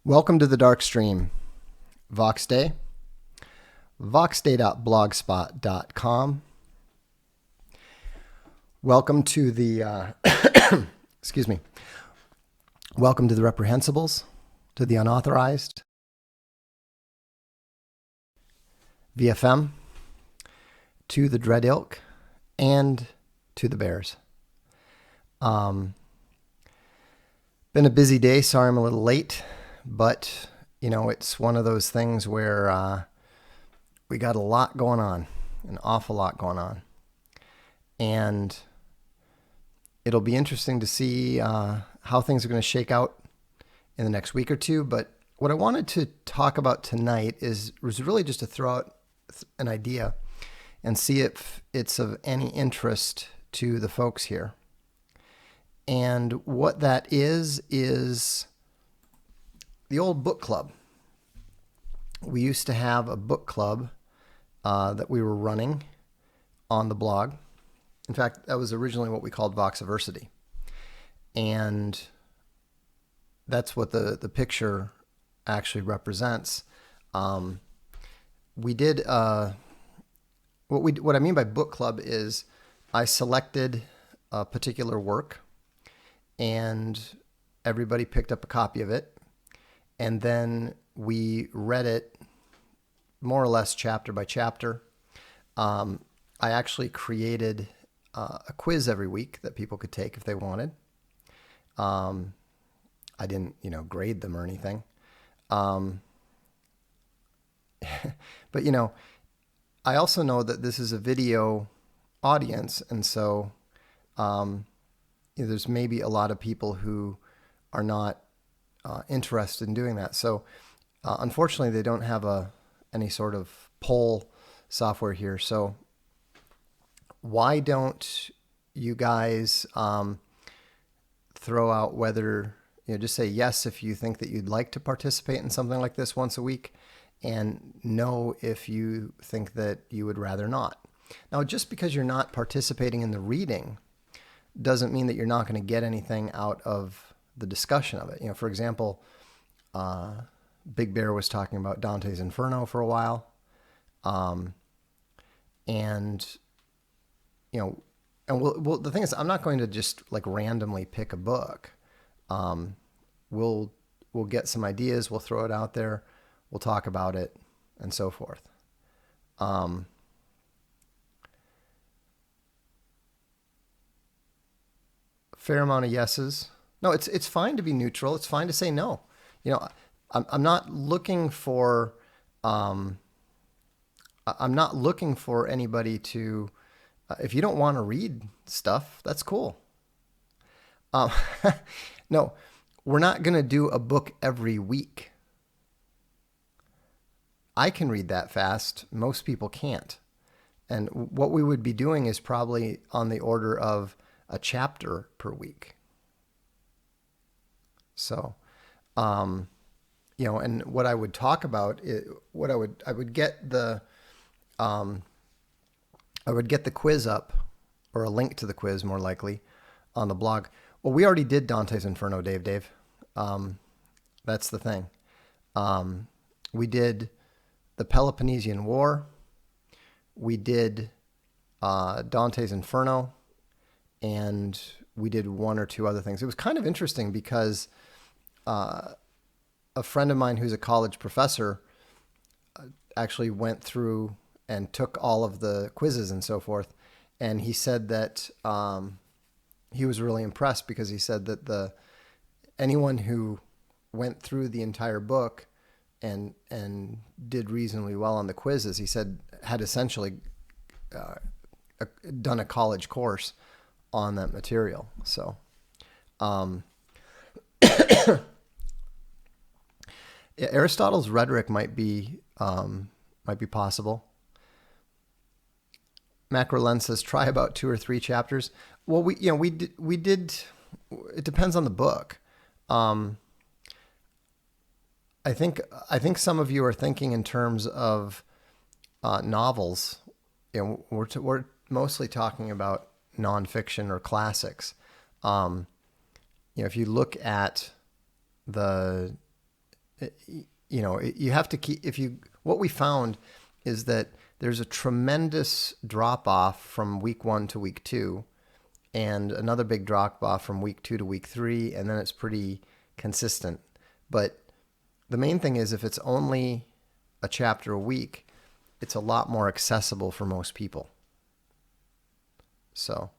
Welcome to the Darkstream. Vox Day, voxday.blogspot.com. Welcome to the, excuse me, welcome to the reprehensibles, to the unauthorized, VFM, to the Dread Ilk, and to the Bears. Been a busy day. Sorry I'm a little late, but it's one of those things where we got a lot going on, an awful lot going on, and it'll be interesting to see how things are going to shake out in the next week or two. But what I wanted to talk about tonight was really just to throw out an idea and see if it's of any interest to the folks here. And what that is the old book club. We used to have a book club that we were running on the blog. In fact, that was originally what we called Voxiversity. And that's what the picture actually represents. We did, what I mean by book club is I selected a particular work and everybody picked up a copy of it. And then we read it more or less chapter by chapter. I actually created a quiz every week that people could take if they wanted. I didn't, grade them or anything. But, I also know that this is a video audience. And so there's maybe a lot of people who are not interested in doing that. So unfortunately, they don't have any sort of poll software here. So why don't you guys throw out whether, just say yes if you think that you'd like to participate in something like this once a week, and no if you think that you would rather not. Now, just because you're not participating in the reading doesn't mean that you're not going to get anything out of the discussion of it. For example, Big Bear was talking about Dante's Inferno for a while. And the thing is, I'm not going to just like randomly pick a book. We'll get some ideas. We'll throw it out there. We'll talk about it and so forth. Fair amount of yeses. No, it's fine to be neutral. It's fine to say no. I'm not looking for anybody to. If you don't want to read stuff, that's cool. No, we're not going to do a book every week. I can read that fast. Most people can't. And what we would be doing is probably on the order of a chapter per week. So, and what I would talk about is I would get the quiz up, or a link to the quiz more likely, on the blog. Well, we already did Dante's Inferno, Dave. That's the thing. We did the Peloponnesian War. We did Dante's Inferno, and we did one or two other things. It was kind of interesting because a friend of mine who's a college professor actually went through and took all of the quizzes and so forth. And he said that he was really impressed because he said that anyone who went through the entire book and did reasonably well on the quizzes, he said, had essentially done a college course on that material. So, yeah, Aristotle's rhetoric might be possible. Macrolen says try about 2 or 3 chapters. Well, we did. It depends on the book. I think some of you are thinking in terms of novels. We're mostly talking about nonfiction or classics. If you look at the you have to keep, what we found is that there's a tremendous drop off from week 1 to week 2 and another big drop off from week 2 to week 3. And then it's pretty consistent. But the main thing is if it's only a chapter a week, it's a lot more accessible for most people. So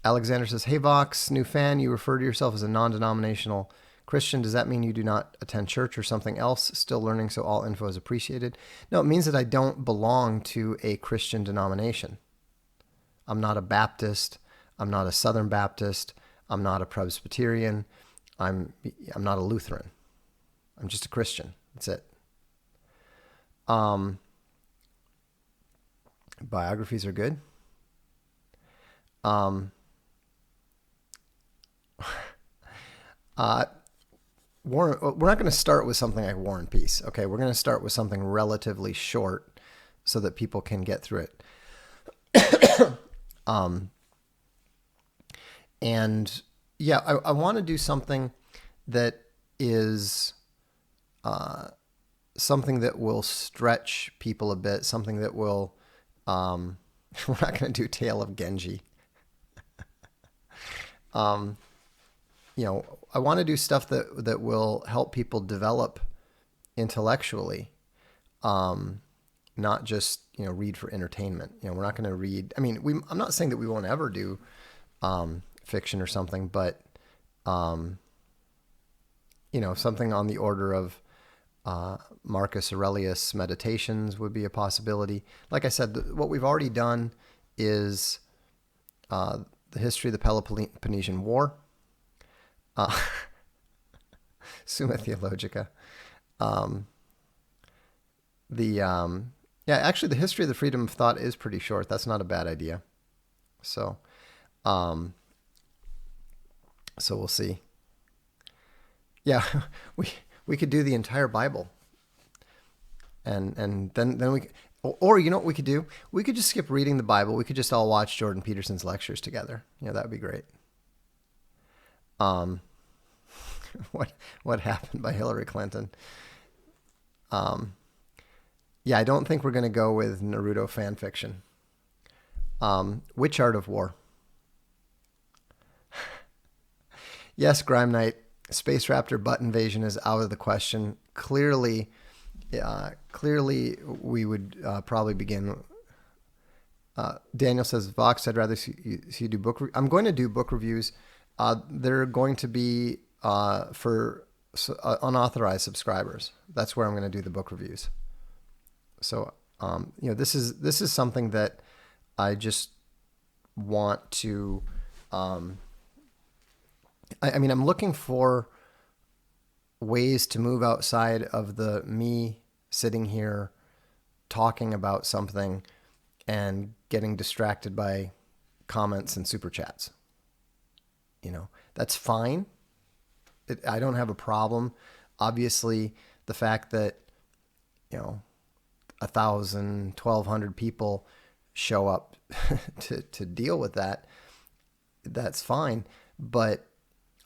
Alexander says, hey Vox, new fan, you refer to yourself as a non-denominational Christian. Does that mean you do not attend church or something else? Still learning, so all info is appreciated. No, it means that I don't belong to a Christian denomination. I'm not a Baptist. I'm not a Southern Baptist. I'm not a Presbyterian. I'm not a Lutheran. I'm just a Christian. That's it. Biographies are good. Warren, we're not going to start with something like War and Peace. Okay, we're going to start with something relatively short so that people can get through it. And yeah, I want to do something that is something that will stretch people a bit, something that will, we're not going to do Tale of Genji. I want to do stuff that will help people develop intellectually, not just, read for entertainment. We're not going to read. I mean, I'm not saying that we won't ever do fiction or something, but, something on the order of Marcus Aurelius Meditations would be a possibility. Like I said, what we've already done is the history of the Peloponnesian War. Summa Theologica. Actually the history of the freedom of thought is pretty short. That's not a bad idea. So we'll see. Yeah, we could do the entire Bible. And then we, or you know what we could do? We could just skip reading the Bible. We could just all watch Jordan Peterson's lectures together. That would be great. What happened by Hillary Clinton? I don't think we're going to go with Naruto fan fiction. Witch Art of War. Yes, Grime Knight. Space Raptor butt invasion is out of the question. Clearly, we would probably begin. Daniel says, Vox, I'd rather see you do book. I'm going to do book reviews. They're going to be for unauthorized subscribers. That's where I'm going to do the book reviews. So, this is something that I just want to. I'm looking for ways to move outside of the me sitting here talking about something and getting distracted by comments and super chats. That's fine. I don't have a problem. Obviously, the fact that, 1,000, 1,200 people show up to deal with that, that's fine. But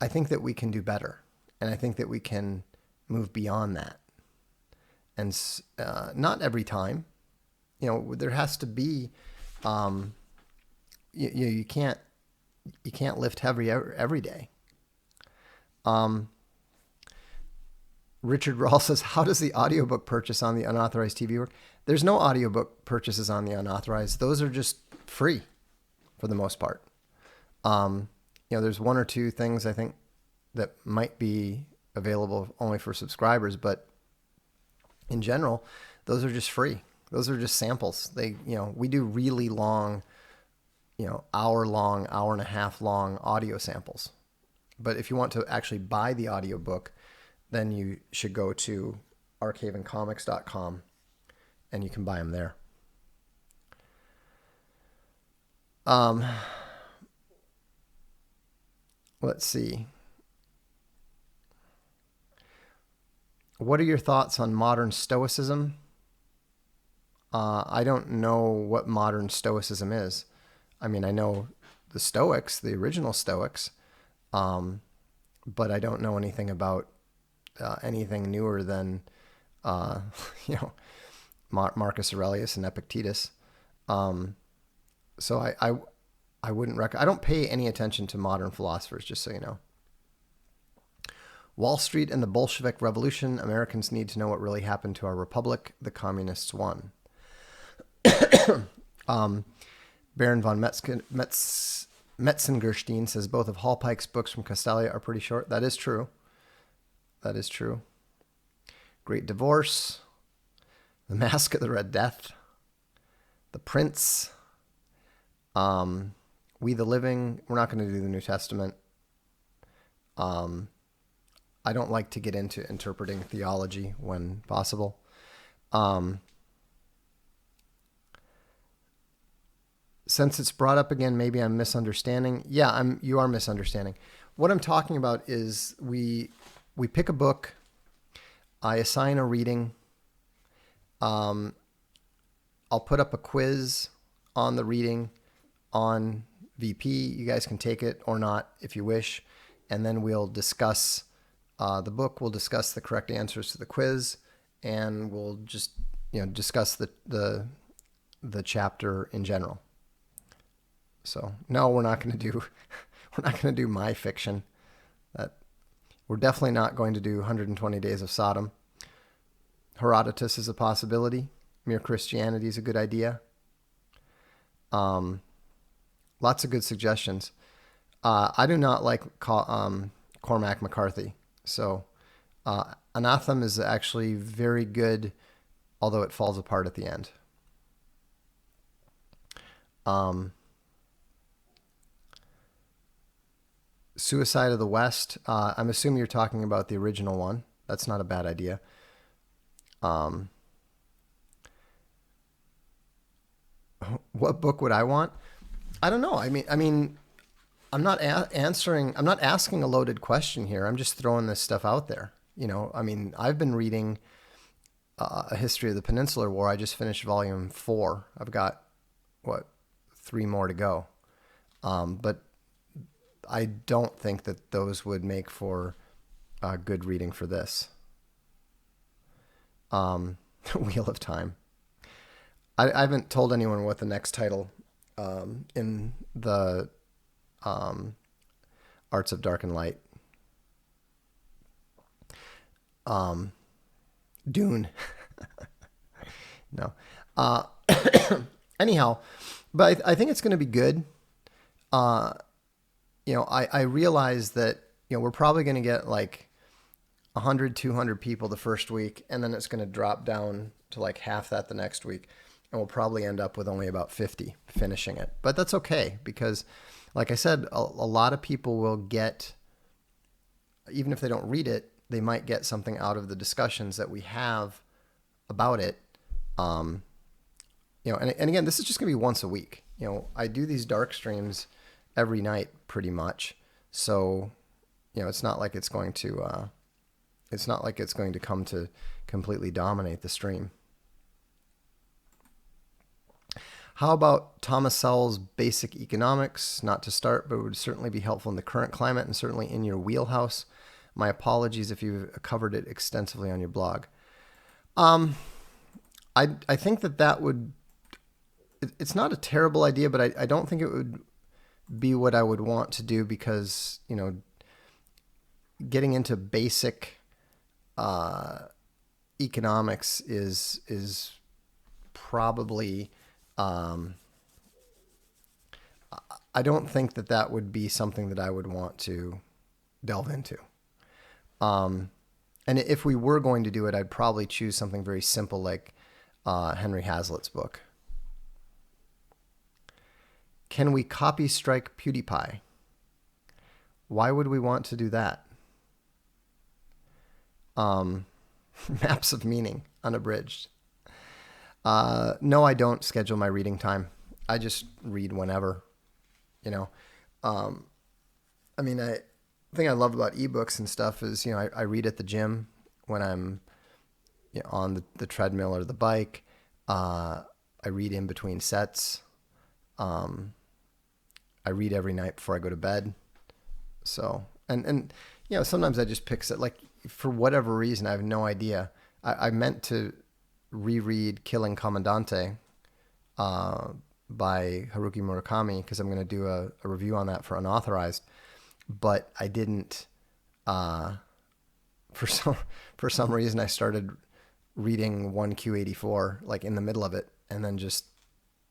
I think that we can do better. And I think that we can move beyond that. And not every time. There has to be, you can't lift heavy every day. Richard Rawl says, how does the audiobook purchase on the unauthorized TV work? There's no audiobook purchases on the unauthorized. Those are just free for the most part. There's one or two things I think that might be available only for subscribers, but in general, those are just free. Those are just samples. We do really long, hour and a half long audio samples. But if you want to actually buy the audiobook, then you should go to archavencomics.com and you can buy them there. Let's see. What are your thoughts on modern Stoicism? I don't know what modern Stoicism is. I know the Stoics, the original Stoics, but I don't know anything about anything newer than, uh, you know, Marcus Aurelius and Epictetus. So I wouldn't I don't pay any attention to modern philosophers, just so you know. Wall Street and the Bolshevik Revolution. Americans need to know what really happened to our republic. The communists won. Baron von Metzengerstein says both of Hallpike's books from Castalia are pretty short. That is true. That is true. Great Divorce. The Mask of the Red Death. The Prince. We the Living. We're not going to do the New Testament. I don't like to get into interpreting theology when possible. Since it's brought up again, maybe I'm misunderstanding. Yeah, you are misunderstanding. What I'm talking about is we pick a book. I assign a reading. I'll put up a quiz on the reading on VP. You guys can take it or not if you wish. And then we'll discuss the book. We'll discuss the correct answers to the quiz. And we'll just, discuss the chapter in general. So no, we're not going to do my fiction. We're definitely not going to do 120 Days of Sodom. Herodotus is a possibility. Mere Christianity is a good idea. Lots of good suggestions. I do not like Cormac McCarthy. So Anathema is actually very good, although it falls apart at the end. Suicide of the West. I'm assuming you're talking about the original one. That's not a bad idea. What book would I want? I don't know. I mean, I'm not answering. I'm not asking a loaded question here. I'm just throwing this stuff out there. I've been reading A History of the Peninsular War. I just finished volume 4. I've got 3 more to go. But I don't think that those would make for good reading for this. Wheel of Time. I haven't told anyone what the next title in the Arts of Dark and Light. Dune. No. Anyhow, but I think it's going to be good. I realize that, we're probably going to get like 100, 200 people the first week, and then it's going to drop down to like half that the next week. And we'll probably end up with only about 50 finishing it. But that's okay, because like I said, a lot of people will get, even if they don't read it, they might get something out of the discussions that we have about it. And again, this is just going to be once a week. I do these dark streams every night pretty much. So, it's not like it's going to come to completely dominate the stream. How about Thomas Sowell's Basic Economics? Not to start, but it would certainly be helpful in the current climate and certainly in your wheelhouse. My apologies if you've covered it extensively on your blog. I think that would, it's not a terrible idea, but I don't think it would be what I would want to do, because, getting into basic economics is probably, I don't think that would be something that I would want to delve into. And if we were going to do it, I'd probably choose something very simple like Henry Hazlitt's book. Can we copy strike PewDiePie? Why would we want to do that? Maps of Meaning, unabridged. No, I don't schedule my reading time. I just read whenever, the thing I love about ebooks and stuff is, I read at the gym when I'm on the treadmill or the bike. I read in between sets. I read every night before I go to bed. So, and sometimes I just pick it, like, for whatever reason, I have no idea. I meant to reread Killing Commandante by Haruki Murakami because I'm going to do a review on that for Unauthorized, but I didn't. For some reason, I started reading 1Q84 like in the middle of it, and then just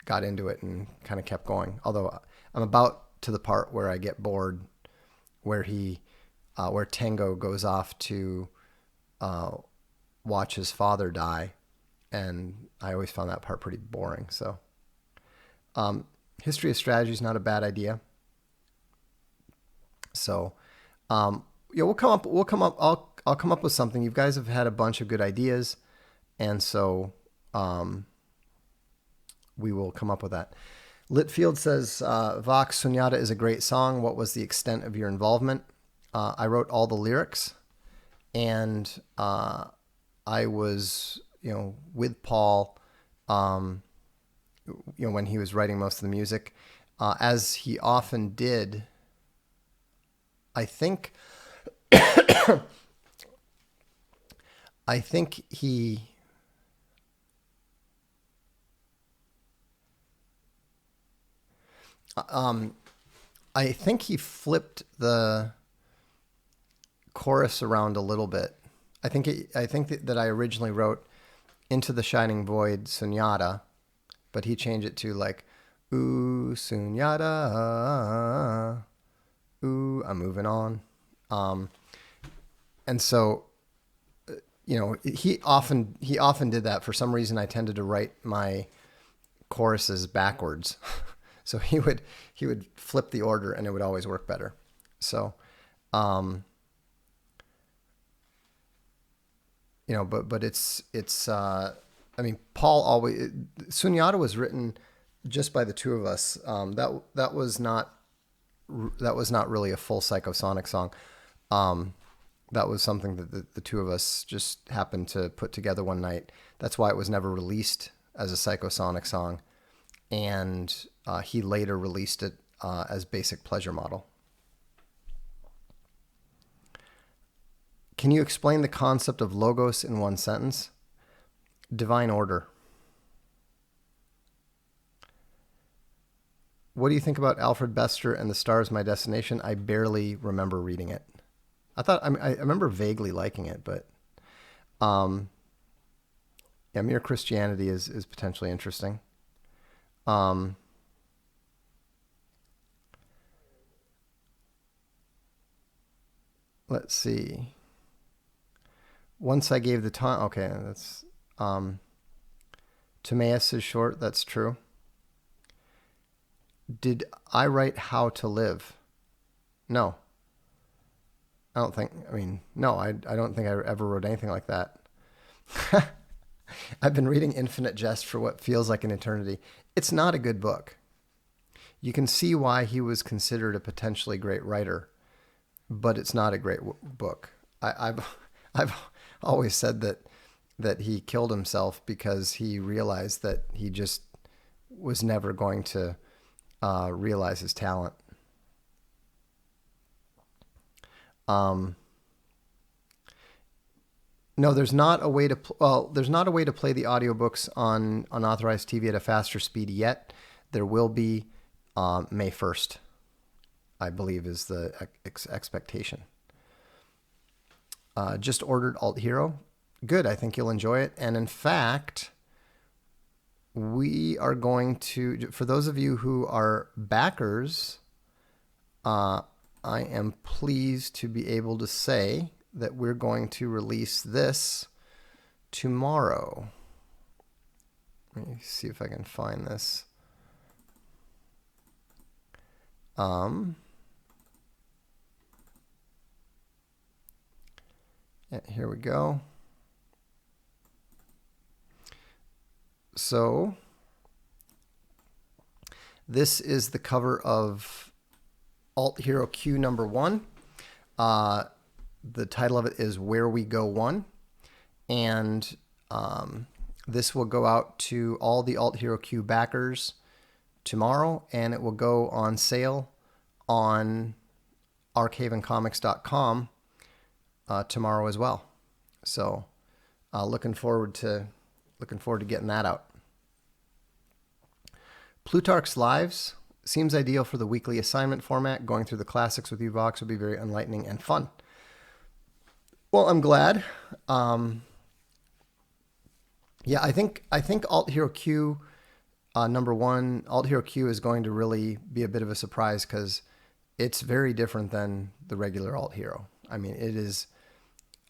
got into it and kind of kept going. Although I'm about to the part where I get bored, where where Tango goes off to watch his father die, and I always found that part pretty boring. So, history of strategy is not a bad idea. So, we'll come up. I'll come up with something. You guys have had a bunch of good ideas, and so we will come up with that. Litfield says, Vox Sunyata is a great song. What was the extent of your involvement? I wrote all the lyrics, and I was, with Paul, when he was writing most of the music, as he often did. I think he. I think he flipped the chorus around a little bit. I think that I originally wrote "Into the Shining Void" Sunyata, but he changed it to like "Ooh Sunyata, ooh I'm moving on," and so he often did that. For some reason, I tended to write my choruses backwards. So he would flip the order, and it would always work better. So, but it's I mean, Paul always Sunyata was written just by the two of us. That was not really a full Psychosonic song. That was something that the two of us just happened to put together one night. That's why it was never released as a Psychosonic song, and he later released it as Basic Pleasure Model. Can you explain the concept of logos in one sentence? Divine order. What do you think about Alfred Bester and The Stars My Destination? I barely remember reading it. I remember vaguely liking it, but Mere Christianity is potentially interesting. Let's see. Once I gave the time. Okay, that's Timaeus is short. That's true. Did I write How to Live? No. I don't think. I mean, no. I don't think I ever wrote anything like that. I've been reading Infinite Jest for what feels like an eternity. It's not a good book. You can see why he was considered a potentially great writer, but it's not a great book. I've always said that he killed himself because he realized that he just was never going to realize his talent. No, there's not a way to there's not a way to play the audiobooks on unauthorized TV at a faster speed yet. There will be May 1st, I believe, is the expectation. Just ordered Alt Hero. Good. I think you'll enjoy it. And in fact, we are going to, for those of you who are backers, I am pleased to be able to say that we're going to release this tomorrow. Let me see if I can find this. Yeah, here we go. So this is the cover of Alt Hero Q number 1. The title of it is Where We Go 1. And this will go out to all the Alt Hero Q backers tomorrow, and it will go on sale on archavencomics.com tomorrow as well. So looking forward to getting that out. Plutarch's Lives seems ideal for the weekly assignment format. Going through the classics with you, Vox, would be very enlightening and fun. Well, I'm glad. Yeah, I think Alt Hero Q number 1, Alt Hero Q is going to really be a bit of a surprise because it's very different than the regular Alt Hero. I mean, it is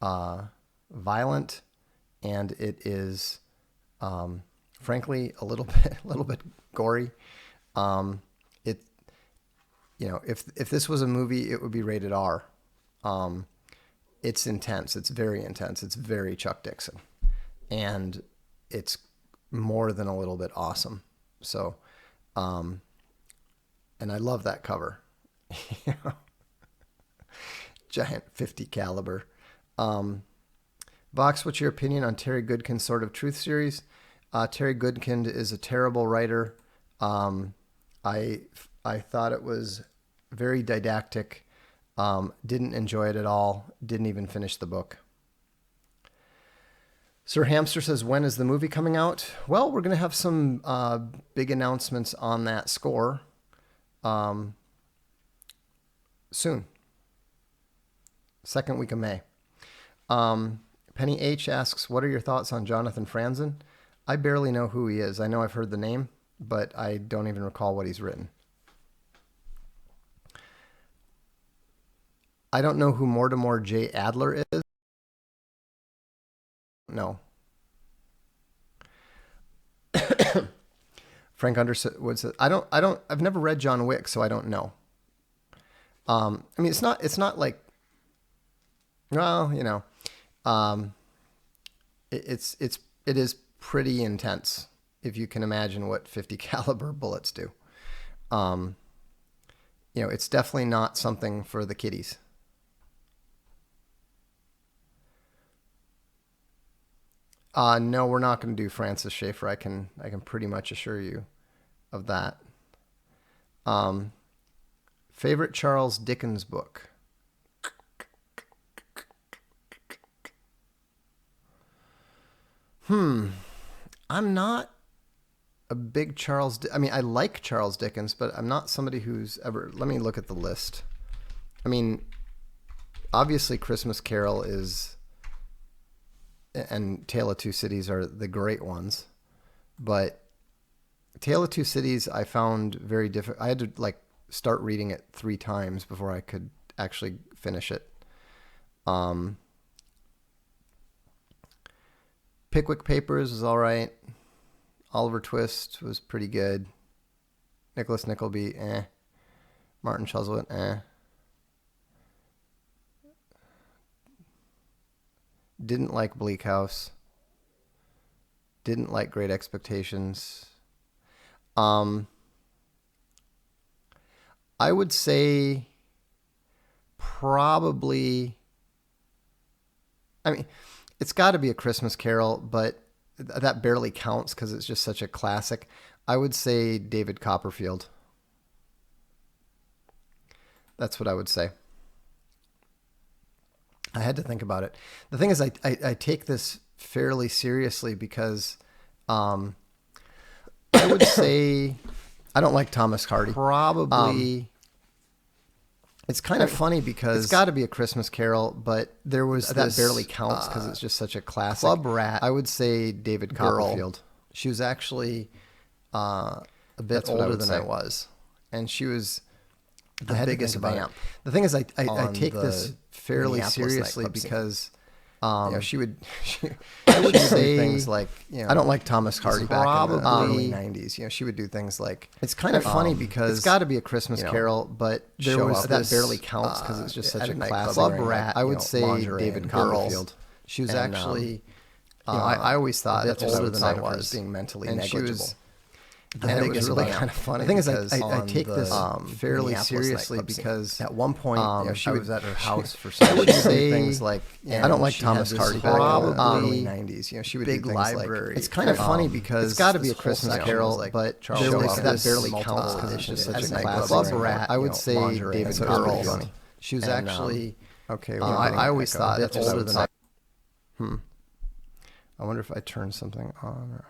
violent, and it is, frankly, a little bit gory. If this was a movie, it would be rated R. It's intense. It's very intense. It's very Chuck Dixon, and it's more than a little bit awesome. So, and I love that cover. Giant 50 caliber. Vox, what's your opinion on Terry Goodkin's Sword of Truth series? Terry Goodkin is a terrible writer. I thought it was very didactic. Didn't enjoy it at all. Didn't even finish the book. Sir Hamster says, when is the movie coming out? Well, we're going to have some big announcements on that score soon. Second week of May. Penny H asks, what are your thoughts on Jonathan Franzen? I barely know who he is. I know I've heard the name, but I don't even recall what he's written. I don't know who Mortimer J. Adler is. No. Frank Underwood says, I've never read John Wick, so I don't know. I mean, it's not like, well, you know, it is pretty intense if you can imagine what 50 caliber bullets do. It's definitely not something for the kiddies. No, we're not going to do Francis Schaeffer. I can pretty much assure you of that. Favorite Charles Dickens book? I'm not a big I mean, I like Charles Dickens, but I'm not somebody who's ever... Let me look at the list. I mean, obviously Christmas Carol is... and Tale of Two Cities are the great ones, but Tale of Two Cities I found very difficult. I had to start reading it 3 times before I could actually finish it. Pickwick Papers was all right. Oliver Twist was pretty good. Nicholas Nickleby, Martin Chuzzlewit, Didn't like Bleak House. Didn't like Great Expectations. I would say probably... I mean, it's got to be A Christmas Carol, but that barely counts because it's just such a classic. I would say David Copperfield. That's what I would say. I had to think about it. The thing is, I take this fairly seriously because I would say I don't like Thomas Hardy. Probably. It's kind of funny because it's got to be A Christmas Carol, but there was that barely counts because it's just such a classic. Club Rat. I would say David Copperfield. She was actually a bit older than I was, and she was the biggest vamp. The thing is, I take this fairly seriously because she would say things like, I don't like Thomas Hardy back in the early 90s. She would do things like, it's kind of funny because it's got to be A Christmas Carol, but there was that barely counts because it's just such a classic. Club Rat. I would say David Copperfield. She was actually, I always thought that's older than I was, being mentally negligible. And it was really kind of funny. The thing is, I take this fairly seriously because at one point she was at her house for some. I would say things like, I don't like Thomas Hardy back in the early 90s. She would do things like, it's kind of funny because it's got to be A Christmas Carol, but there was that barely counts because it's just such a classic. Club Rat. I would say David Copperfield. She was actually Okay, well, I always thought that's older than I wonder if I turn something on. Or...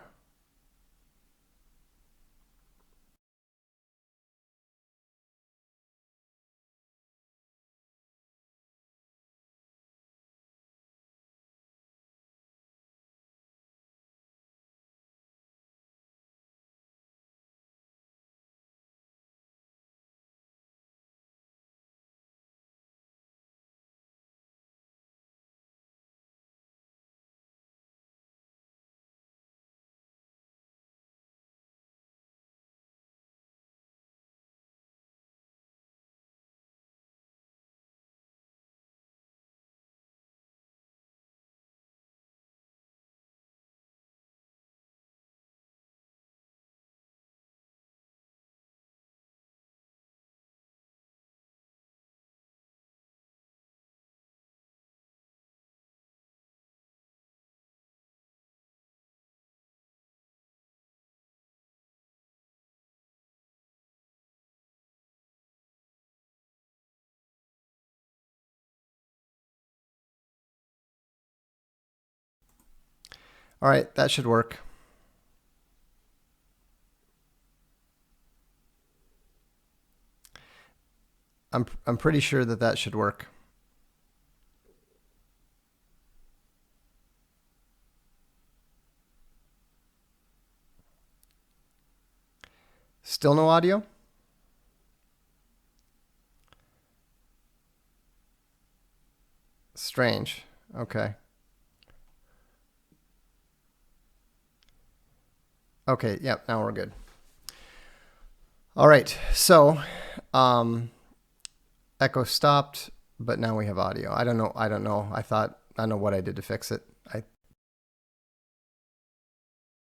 All right, that should work. I'm pretty sure that should work. Still no audio? Strange. Okay. Okay, yep, now we're good. All right, so echo stopped, but now we have audio. I don't know. I don't know what I did to fix it.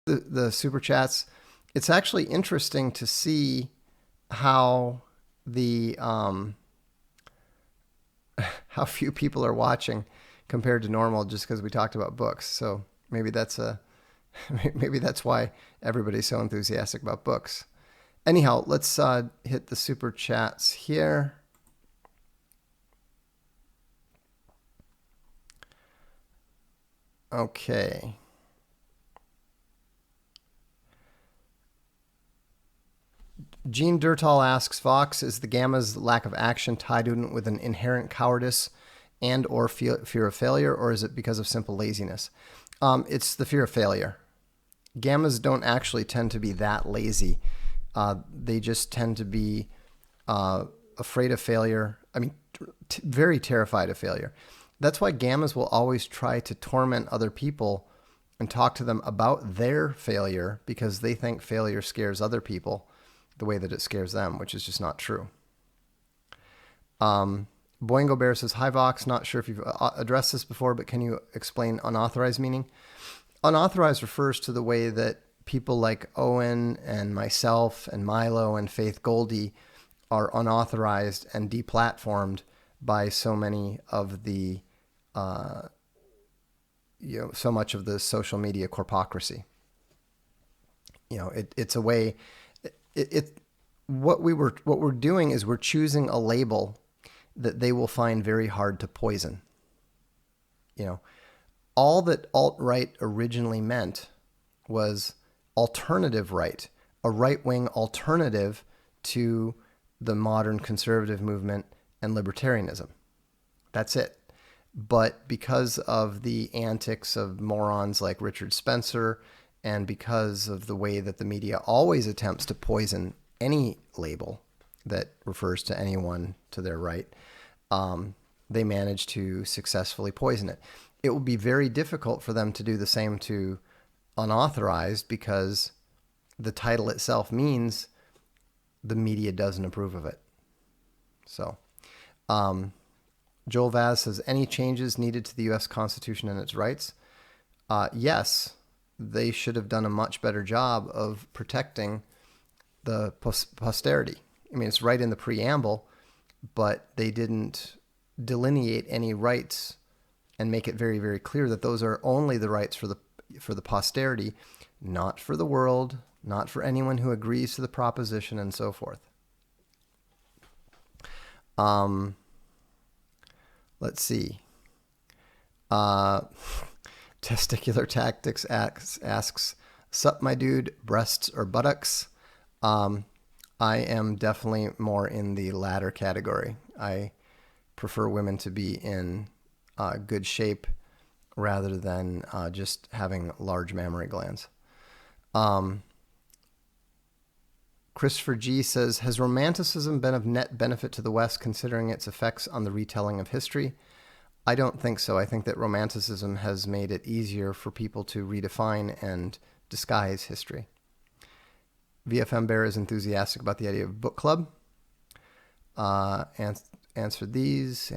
The super chats. It's actually interesting to see how the how few people are watching compared to normal, just because we talked about books. So maybe that's why everybody's so enthusiastic about books. Anyhow, let's hit the super chats here. Okay. Gene Durtal asks, Vox, is the Gamma's lack of action tied in with an inherent cowardice and or fear of failure, or is it because of simple laziness? It's the fear of failure. Gammas don't actually tend to be that lazy. They just tend to be afraid of failure. I mean, very terrified of failure. That's why Gammas will always try to torment other people and talk to them about their failure, because they think failure scares other people the way that it scares them, which is just not true. Boingo Bear says, hi Vox, not sure if you've addressed this before, but can you explain unauthorized meaning? Unauthorized refers to the way that people like Owen and myself and Milo and Faith Goldie are unauthorized and deplatformed by so many of the, so much of the social media corpocracy. It's a way. What we're doing is we're choosing a label that they will find very hard to poison. All that alt-right originally meant was alternative right, a right-wing alternative to the modern conservative movement and libertarianism. That's it. But because of the antics of morons like Richard Spencer, and because of the way that the media always attempts to poison any label that refers to anyone to their right, they manage to successfully poison it. It will be very difficult for them to do the same to unauthorized, because the title itself means the media doesn't approve of it. So, Joel Vaz says, any changes needed to the U.S. Constitution and its rights? Yes, they should have done a much better job of protecting the posterity. I mean, it's right in the preamble, but they didn't delineate any rights and make it very, very clear that those are only the rights for the posterity, not for the world, not for anyone who agrees to the proposition, and so forth. Let's see. Uh, Testicular Tactics asks, sup, my dude, breasts or buttocks? I am definitely more in the latter category. I prefer women to be in good shape rather than just having large mammary glands. Christopher G says, has romanticism been of net benefit to the West considering its effects on the retelling of history? I don't think so. I think that romanticism has made it easier for people to redefine and disguise history. VFM Bear is enthusiastic about the idea of book club. Answer these.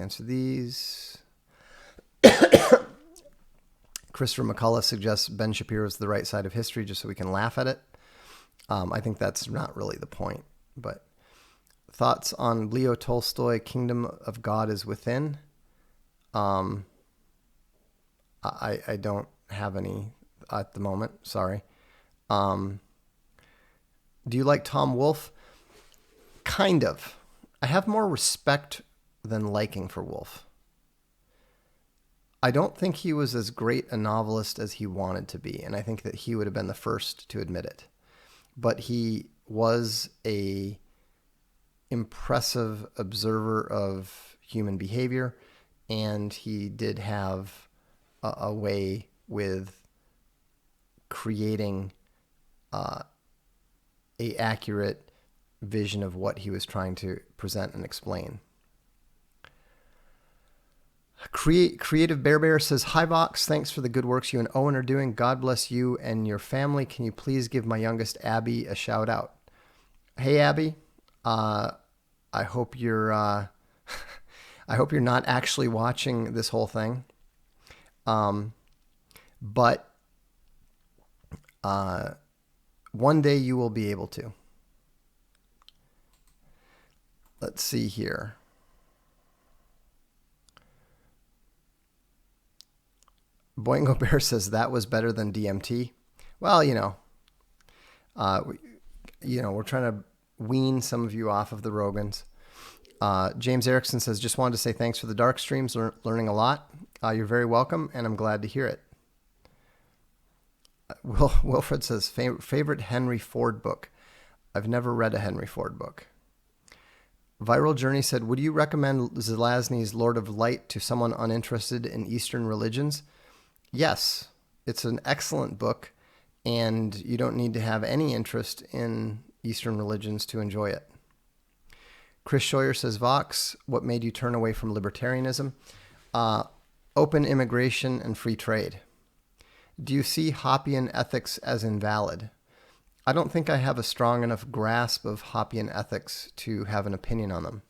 Christopher McCullough suggests Ben Shapiro is the right side of history just so we can laugh at it. I think that's not really the point. But thoughts on Leo Tolstoy, Kingdom of God is Within? I don't have any at the moment. Sorry. Do you like Tom Wolfe? Kind of. I have more respect than liking for Wolfe. I don't think he was as great a novelist as he wanted to be, and I think that he would have been the first to admit it. But he was a impressive observer of human behavior, and he did have a way with creating a accurate vision of what he was trying to present and explain. Creative Bear says, hi Vox, thanks for the good works you and Owen are doing. God bless you and your family. Can you please give my youngest Abby a shout out? Hey Abby, I hope you're I hope you're not actually watching this whole thing. But one day you will be able to. Let's see here. Boingo Bear says that was better than DMT. Well, we're trying to wean some of you off of the Rogans. James Erickson says, just wanted to say thanks for the dark streams, learning a lot. You're very welcome, and I'm glad to hear it. Wilfred says, favorite Henry Ford book. I've never read a Henry Ford book. Viral Journey said, would you recommend Zelazny's Lord of Light to someone uninterested in Eastern religions? Yes, it's an excellent book, and you don't need to have any interest in Eastern religions to enjoy it. Chris Scheuer says, Vox, what made you turn away from libertarianism? Open immigration and free trade. Do you see Hoppian ethics as invalid? I don't think I have a strong enough grasp of Hoppian ethics to have an opinion on them.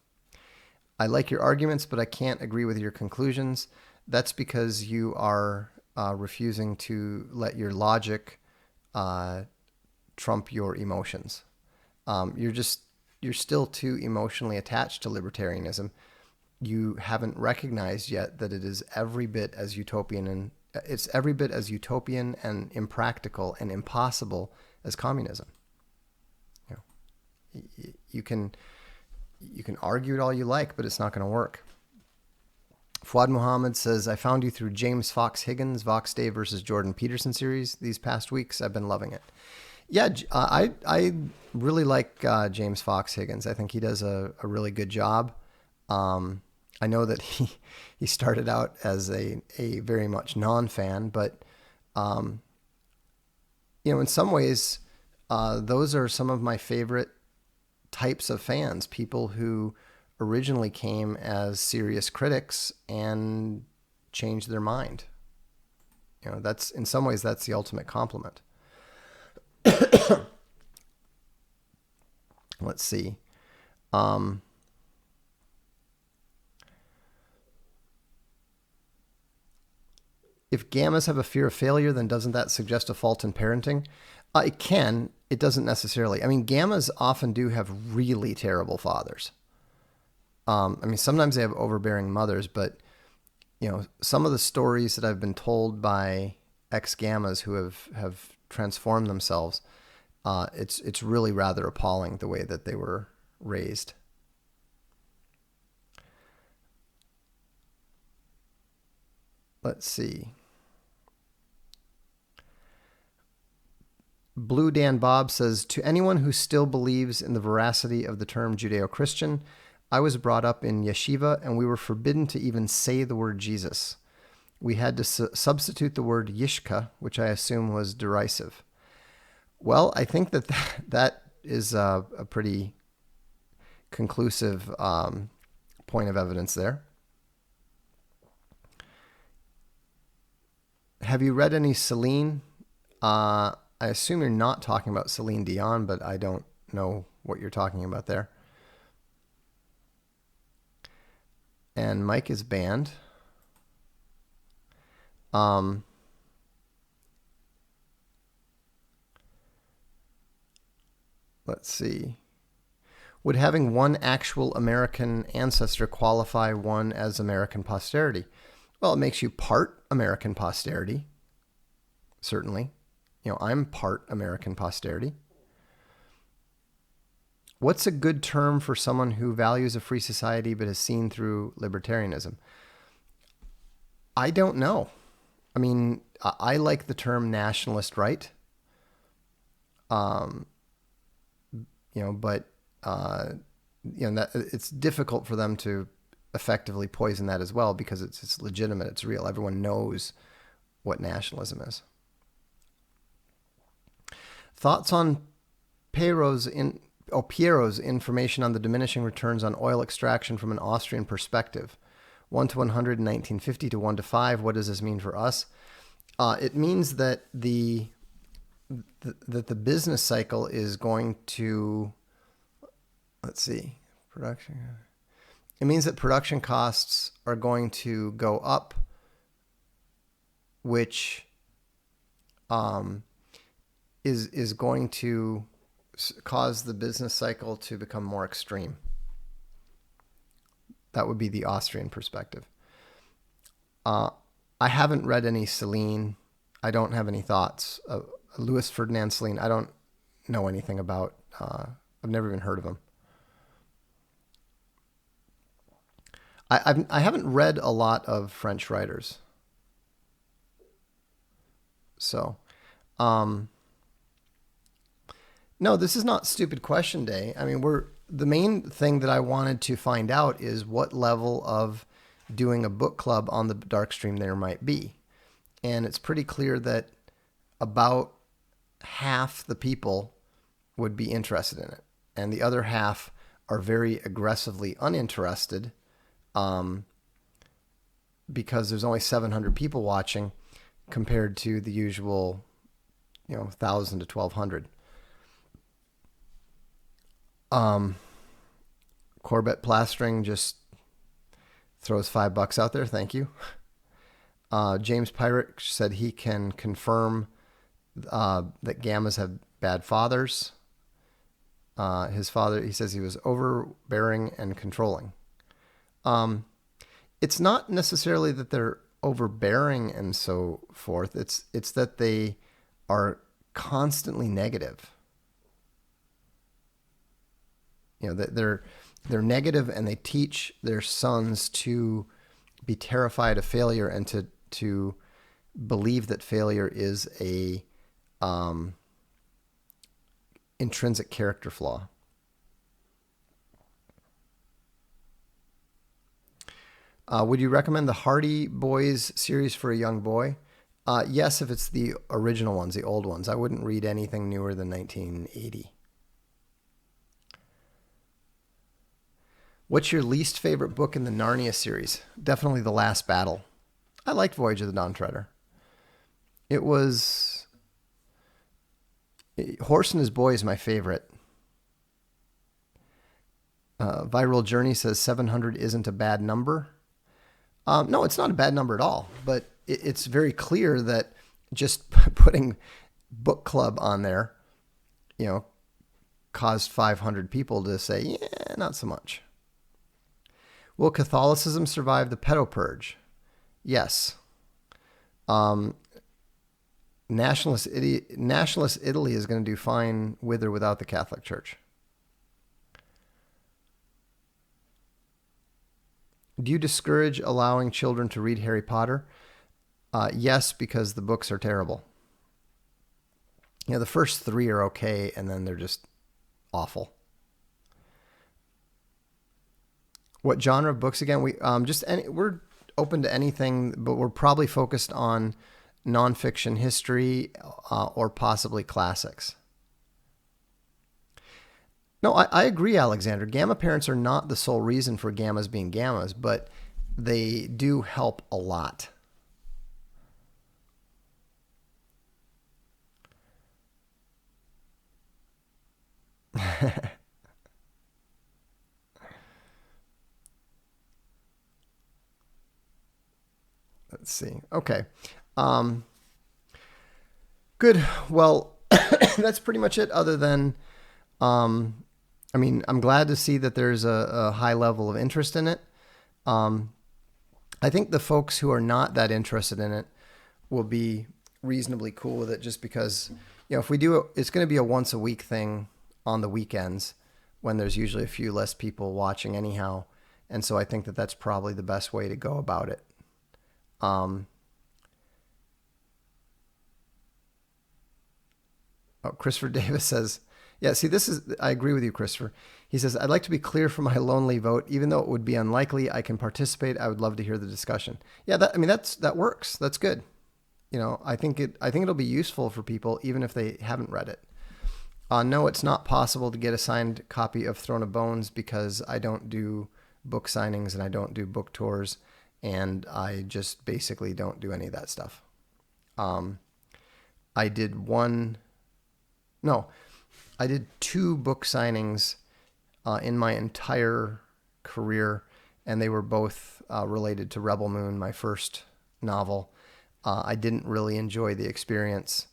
I like your arguments, but I can't agree with your conclusions. That's because you are refusing to let your logic trump your emotions. You're still too emotionally attached to libertarianism. You haven't recognized yet that it is every bit as utopian and impractical and impossible as communism. You can argue it all you like, but it's not going to work. Fuad Muhammad says, I found you through James Fox Higgins' Vox Day versus Jordan Peterson series these past weeks. I've been loving it. Yeah, I really like James Fox Higgins. I think he does a really good job. I know that he started out as a very much non-fan, but in some ways, those are some of my favorite types of fans, people who originally came as serious critics and changed their mind. That's in some ways that's the ultimate compliment. Let's see. If gammas have a fear of failure, then doesn't that suggest a fault in parenting? It can. It doesn't necessarily. I mean, gammas often do have really terrible fathers. Sometimes they have overbearing mothers, but some of the stories that I've been told by ex-gammas who have transformed themselves, it's really rather appalling the way that they were raised. Let's see. Blue Dan Bob says, to anyone who still believes in the veracity of the term Judeo-Christian, I was brought up in yeshiva and we were forbidden to even say the word Jesus. We had to substitute the word Yishka, which I assume was derisive. Well, I think that is a pretty conclusive point of evidence there. Have you read any Celine? I assume you're not talking about Celine Dion, but I don't know what you're talking about there. And Mike is banned. Let's see. Would having one actual American ancestor qualify one as American posterity? Well, it makes you part American posterity, certainly. I'm part American posterity. What's a good term for someone who values a free society but has seen through libertarianism? I don't know. I mean, I like the term nationalist right. But that it's difficult for them to effectively poison that as well because it's legitimate, it's real. Everyone knows what nationalism is. Thoughts on Piero's information on the diminishing returns on oil extraction from an Austrian perspective. 1 to 100 in 1950 to 1 to 5. What does this mean for us? It means that the business cycle is going to, let's see, production. It means that production costs are going to go up, which is going to cause the business cycle to become more extreme. That would be the Austrian perspective. I haven't read any Celine. I don't have any thoughts. Louis Ferdinand Celine, I don't know anything about. I've never even heard of him. I haven't read a lot of French writers. So, no, this is not stupid question day. I mean, the main thing that I wanted to find out is what level of doing a book club on the Darkstream there might be. And it's pretty clear that about half the people would be interested in it. And the other half are very aggressively uninterested because there's only 700 people watching compared to the usual, 1,000 to 1,200. Corbett Plastering just throws $5 out there. Thank you. James Pirate said he can confirm that gammas have bad fathers. His father, he says he was overbearing and controlling. It's not necessarily that they're overbearing and so forth. It's that they are constantly negative. That they're negative, and they teach their sons to be terrified of failure and to believe that failure is a intrinsic character flaw. Would you recommend the Hardy Boys series for a young boy? Yes, if it's the original ones, the old ones. I wouldn't read anything newer than 1980. What's your least favorite book in the Narnia series? Definitely The Last Battle. I liked Voyage of the Dawn Treader. It was... Horse and His Boy is my favorite. Viral Journey says 700 isn't a bad number. No, it's not a bad number at all. But it's very clear that just putting book club on there, caused 500 people to say, yeah, not so much. Will Catholicism survive the pedo purge? Yes. Nationalist Italy is going to do fine with or without the Catholic Church. Do you discourage allowing children to read Harry Potter? Yes, because the books are terrible. The first three are okay, and then they're just awful. What genre of books again? We're open to anything, but we're probably focused on nonfiction history or possibly classics. No, I agree, Alexander. Gamma parents are not the sole reason for gammas being gammas, but they do help a lot. Let's see. Okay. Um, good. Well, that's pretty much it, other than, um, I'm glad to see that there's a high level of interest in it. Um, I think the folks who are not that interested in it will be reasonably cool with it, just because, if we do it, it's going to be a once a week thing on the weekends when there's usually a few less people watching anyhow. And so I think that that's probably the best way to go about it. Um, Christopher Davis says, yeah, see, I agree with you, Christopher. He says, I'd like to be clear for my lonely vote. Even though it would be unlikely, I can participate. I would love to hear the discussion. Yeah, that works. That's good. I think it'll be useful for people, even if they haven't read it. No, it's not possible to get a signed copy of Throne of Bones because I don't do book signings and I don't do book tours, and I just basically don't do any of that stuff. I did one, no, I did two book signings in my entire career, and they were both related to Rebel Moon, my first novel. I didn't really enjoy the experience.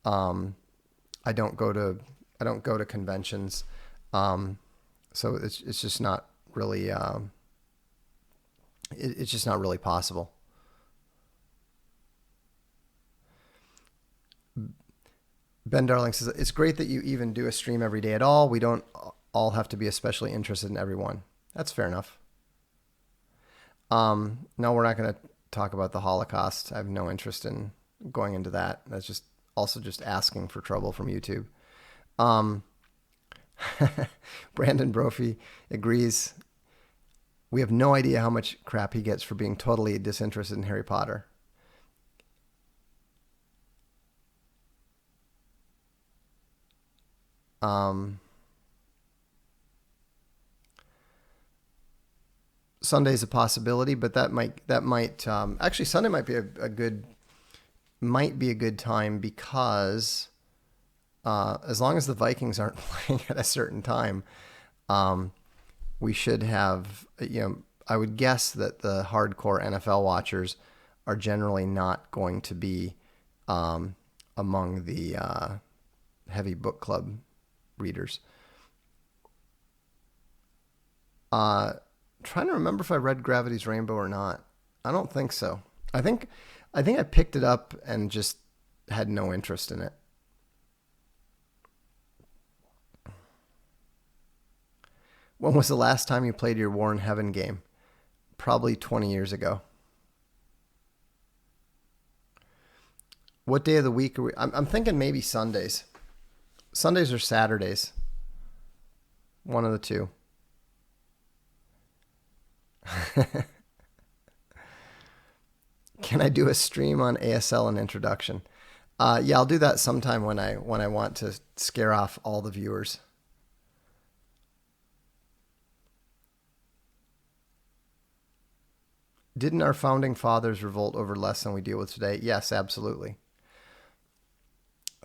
I don't go to conventions, so it's just not really it's just not really possible. Ben Darling says, it's great that you even do a stream every day at all. We don't all have to be especially interested in everyone. That's fair enough. No, we're not going to talk about the Holocaust. I have no interest in going into that. That's just also just asking for trouble from YouTube. Brandon Brophy agrees. We have no idea how much crap he gets for being totally disinterested in Harry Potter. Sunday's a possibility, but that might actually Sunday might be a good time because as long as the Vikings aren't playing at a certain time, we should have, I would guess that the hardcore NFL watchers are generally not going to be among the heavy book club readers. Trying to remember if I read Gravity's Rainbow or not. I don't think so. I think I picked it up and just had no interest in it. When was the last time you played your War in Heaven game? Probably 20 years ago. What day of the week are we? I'm thinking maybe Sundays. Sundays or Saturdays. One of the two. Can I do a stream on ASL and introduction? Yeah, I'll do that sometime when I want to scare off all the viewers. Didn't our founding fathers revolt over less than we deal with today? Yes, absolutely.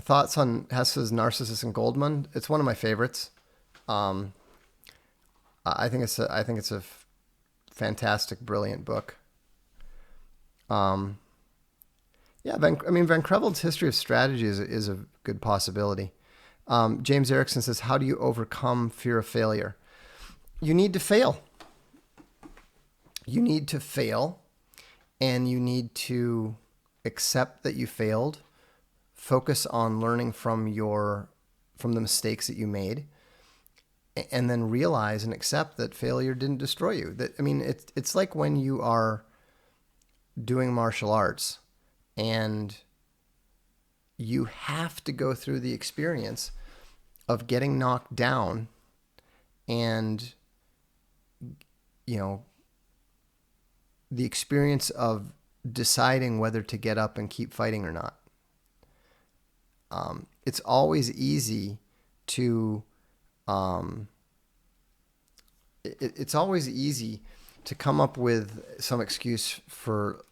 Thoughts on Hesse's Narcissus and Goldmund? It's one of my favorites. I think it's a fantastic, brilliant book. Yeah, Van Creveld's History of Strategy is a good possibility. James Erickson says, how do you overcome fear of failure? You need to fail. You need to fail, and you need to accept that you failed. Focus on learning from the mistakes that you made, and then realize and accept that failure didn't destroy you. It's like when you are doing martial arts And you have to go through the experience of getting knocked down and, you know, the experience of deciding whether to get up and keep fighting or not. It's always easy to, it's always easy to come up with some excuse for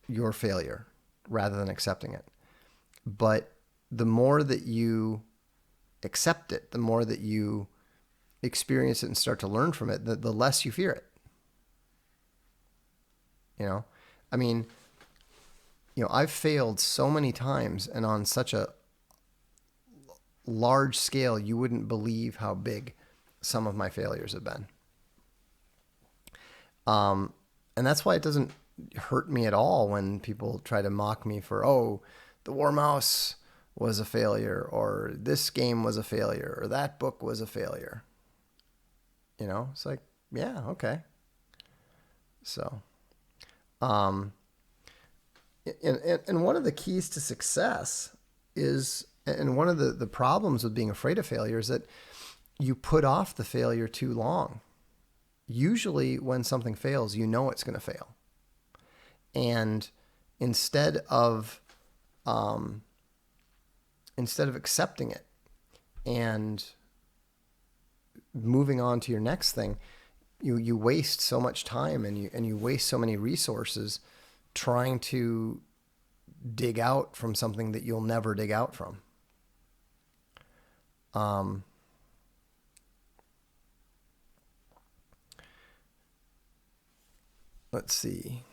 your failure rather than accepting it. But the more that you accept it, the more that you experience it and start to learn from it, the less you fear it. You know, I mean, you know, I've failed so many times and on such a large scale, you wouldn't believe how big some of my failures have been. And that's why it doesn't hurt me at all when people try to mock me for, oh, the War Mouse was a failure, or this game was a failure, or that book was a failure. You know, it's like, yeah, okay. So, and one of the keys to success is, and one of the problems with being afraid of failure is that you put off the failure too long. Usually when something fails, you know it's going to fail. And instead of accepting it and moving on to your next thing, you waste so much time and you waste so many resources trying to dig out from something that you'll never dig out from. Let's see.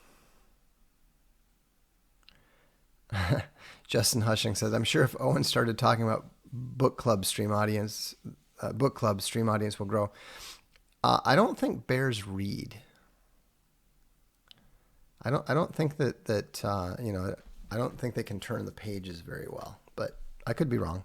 Justin Hushing says, I'm sure if Owen started talking about book club stream audience will grow. I don't think bears read. I don't think that I don't think they can turn the pages very well, but I could be wrong.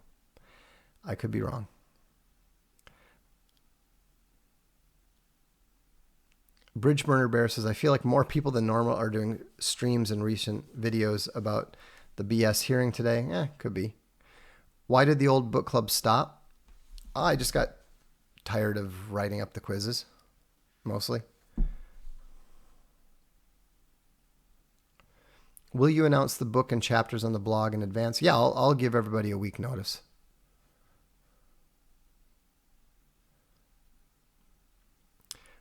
Bridge Burner Bear says, I feel like more people than normal are doing streams and recent videos about the BS hearing today. Could be. Why did the old book club stop? I just got tired of writing up the quizzes, mostly. Will you announce the book and chapters on the blog in advance? Yeah, I'll give everybody a week notice.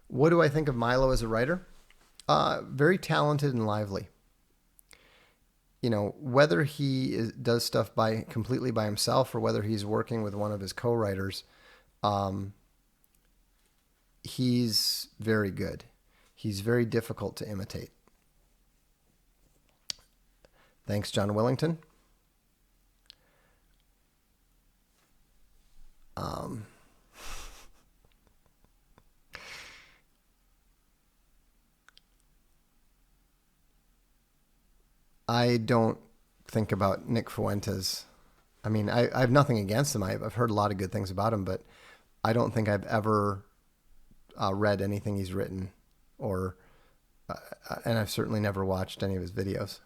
What do I think of Milo as a writer? Very talented and lively. You know, whether he does stuff completely by himself or whether he's working with one of his co-writers, he's very good. He's very difficult to imitate. Thanks, John Willington. I don't think about Nick Fuentes. I mean, I have nothing against him. I've heard a lot of good things about him, but I don't think I've ever read anything he's written, or and I've certainly never watched any of his videos.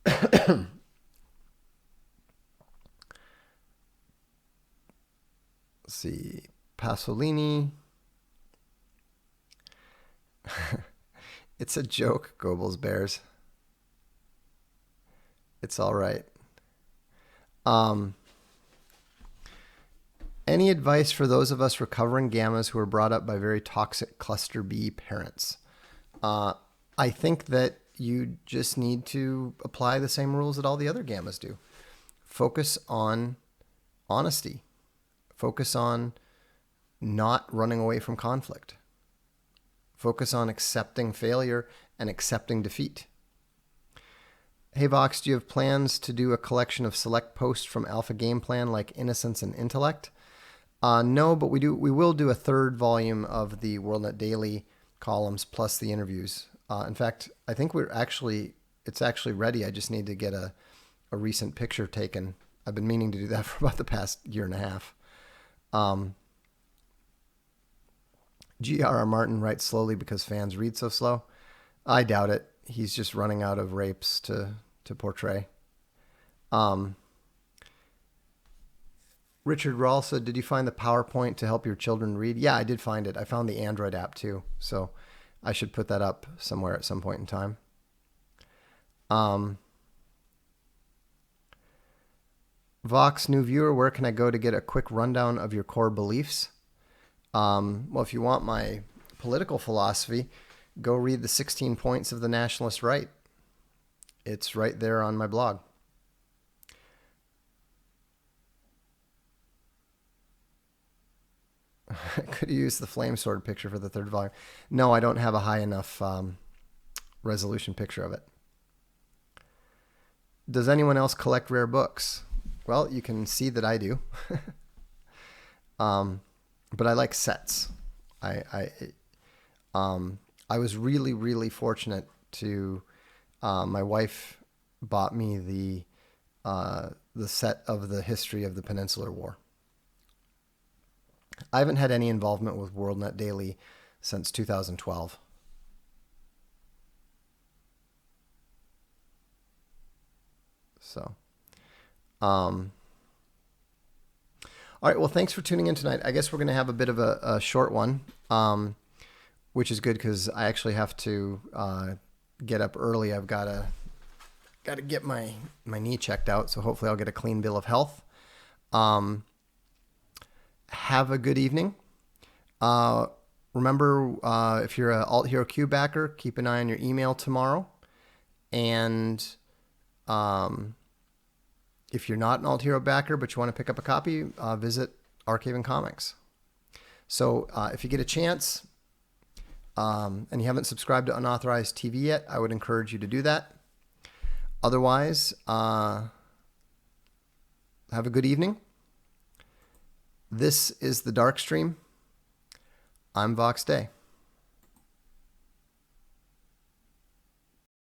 Let's see, Pasolini. It's a joke, Goebbels Bears. It's all right. Any advice for those of us recovering gammas who were brought up by very toxic cluster B parents? I think that you just need to apply the same rules that all the other gammas do. Focus on honesty. Focus on not running away from conflict. Focus on accepting failure and accepting defeat. Hey Vox, do you have plans to do a collection of select posts from Alpha Game Plan like Innocence and Intellect? No, but we will do a third volume of the WorldNet Daily columns plus the interviews. In fact, I think it's actually ready. I just need to get a recent picture taken. I've been meaning to do that for about the past year and a half. G.R.R. Martin writes slowly because fans read so slow. I doubt it. He's just running out of rapes to portray. Um, Richard Rawl said, "Did you find the PowerPoint to help your children read?" Yeah, I did find it. I found the Android app too, so I should put that up somewhere at some point in time. Vox, new viewer, where can I go to get a quick rundown of your core beliefs? Well, if you want my political philosophy, go read the 16 Points of the Nationalist Right. It's right there on my blog. Could you use the flame sword picture for the third volume? No, I don't have a high enough resolution picture of it. Does anyone else collect rare books? Well, you can see that I do. But I like sets. I was really, really fortunate to. My wife bought me the set of the history of the Peninsular War. I haven't had any involvement with WorldNet Daily since 2012. So, all right. Well, thanks for tuning in tonight. I guess we're going to have a bit of a short one, which is good because I actually have to get up early. I've got to get my knee checked out. So hopefully I'll get a clean bill of health. Have a good evening. Remember, if you're an Alt Hero Q backer, keep an eye on your email tomorrow. And if you're not an Alt Hero backer, but you want to pick up a copy, visit Arcade and Comics. So if you get a chance and you haven't subscribed to Unauthorized TV yet, I would encourage you to do that. Otherwise, have a good evening. This is the Darkstream. I'm Vox Day.